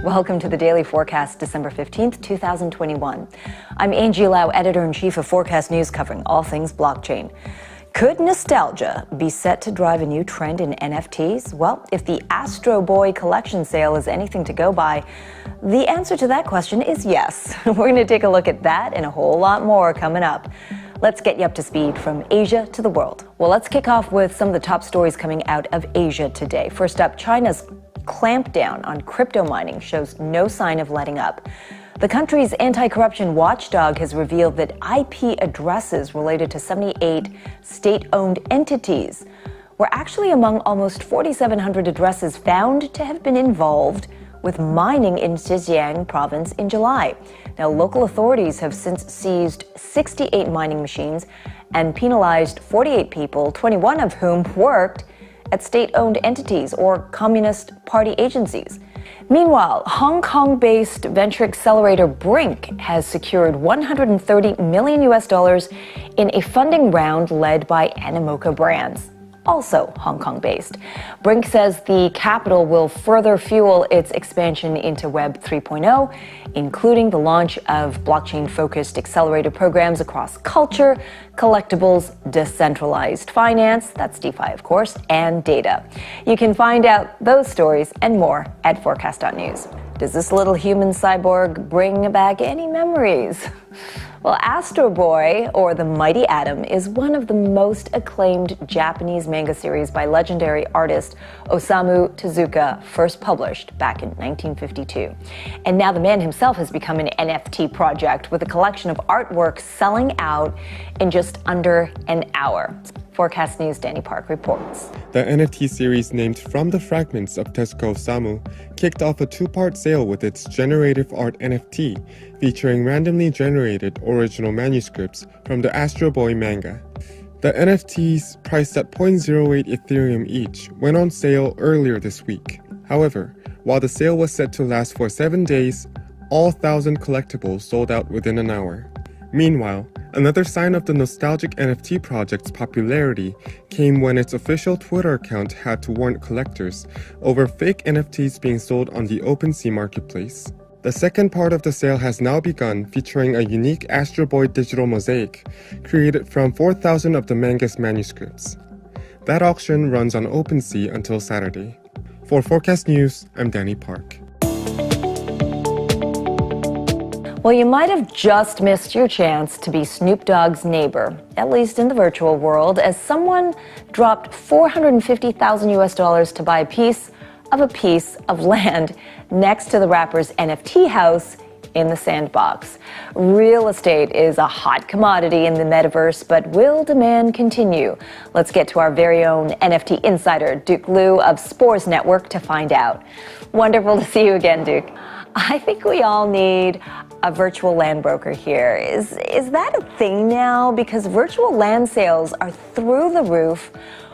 Welcome to the Daily Forkast, December 15th, 2021. I'm Angie Lau, Editor-in-Chief of Forecast News, covering all things blockchain. Could nostalgia be set to drive a new trend in NFTs? Well, if the Astro Boy collection sale is anything to go by, the answer to that question is yes. We're going to take a look at that and a whole lot more coming up. Let's get you up to speed from Asia to the world. Well, let's kick off with some of the top stories coming out of Asia today. First up, China's clampdown on crypto mining shows no sign of letting up. The country's anti-corruption watchdog has revealed that IP addresses related to 78 state-owned entities were actually among almost 4,700 addresses found to have been involved with mining in Zhejiang province in July. Now, local authorities have since seized 68 mining machines and penalized 48 people, 21 of whom worked at state-owned entities or Communist Party agencies. Meanwhile, Hong Kong-based venture accelerator BRINC has secured $130 million in a funding round led by ANIMOCA Brands, also Hong Kong-based. BRINC says the capital will further fuel its expansion into Web 3.0, including the launch of blockchain-focused accelerator programs across culture, collectibles, decentralized finance, that's DeFi of course, and data. You can find out those stories and more at forecast.news. Does this little human cyborg bring back any memories? Well, Astro Boy, or the Mighty Atom, is one of the most acclaimed Japanese manga series by legendary artist Osamu Tezuka, first published back in 1952. And now the man himself has become an NFT project with a collection of artwork selling out in just under an hour. Forecast News' Danny Park reports. The NFT series named From the Fragments of Tezuka Osamu kicked off a two-part sale with its generative art NFT, featuring randomly generated original manuscripts from the Astro Boy manga. The NFTs, priced at 0.08 Ethereum each, went on sale earlier this week. However, while the sale was set to last for 7 days, all 1,000 collectibles sold out within an hour. Meanwhile, another sign of the nostalgic NFT project's popularity came when its official Twitter account had to warn collectors over fake NFTs being sold on the OpenSea marketplace. The second part of the sale has now begun, featuring a unique Astro Boy digital mosaic created from 4,000 of the manga's manuscripts. That auction runs on OpenSea until Saturday. For Forecast News, I'm Danny Park. Well, you might have just missed your chance to be Snoop Dogg's neighbor, at least in the virtual world, as someone dropped $450,000 to buy a piece of land next to the rapper's NFT house in the Sandbox. Real estate is a hot commodity in the metaverse, but will demand continue? Let's get to our very own NFT insider, Duke Liu of Spores Network, to find out. Wonderful to see you again, Duke. I think we all need a virtual land broker here. Is that a thing now? Because virtual land sales are through the roof.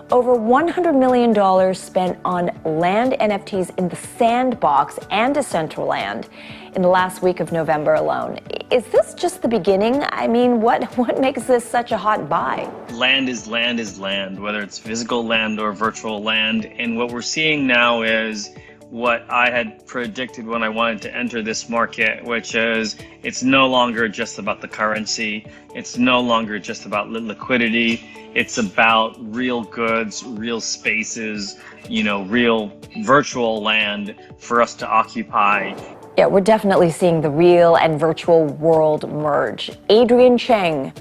Over $100 million spent on land NFTs in the Sandbox and Decentraland in the last week of November alone. Is this just the beginning? I mean, what makes this such a hot buy? Land is land is land, whether it's physical land or virtual land. And what we're seeing now is what I had predicted when I wanted to enter this market, which is it's no longer just about the currency. It's no longer just about liquidity. It's about real goods, real spaces, real virtual land for us to occupy. Yeah, we're definitely seeing the real and virtual world merge. Adrian Cheng,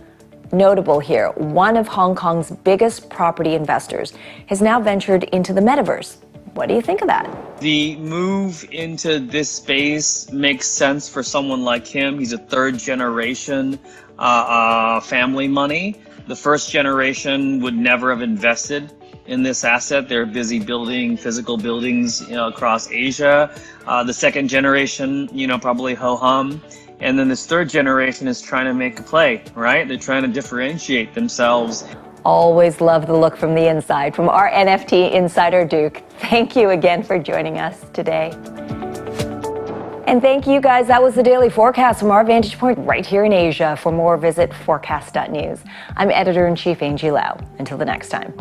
notable here, one of Hong Kong's biggest property investors, has now ventured into the metaverse. What do you think of that? The move into this space makes sense for someone like him. He's a third generation family money. The first generation would never have invested in this asset. They're busy building physical buildings across Asia. The second generation, probably ho-hum. And then this third generation is trying to make a play, right? They're trying to differentiate themselves. Always love the look from the inside. From our NFT insider, Duke, thank you again for joining us today. And thank you guys. That was the Daily Forecast from our vantage point right here in Asia. For more, visit forecast.news. I'm Editor-in-Chief Angie Lau. Until the next time.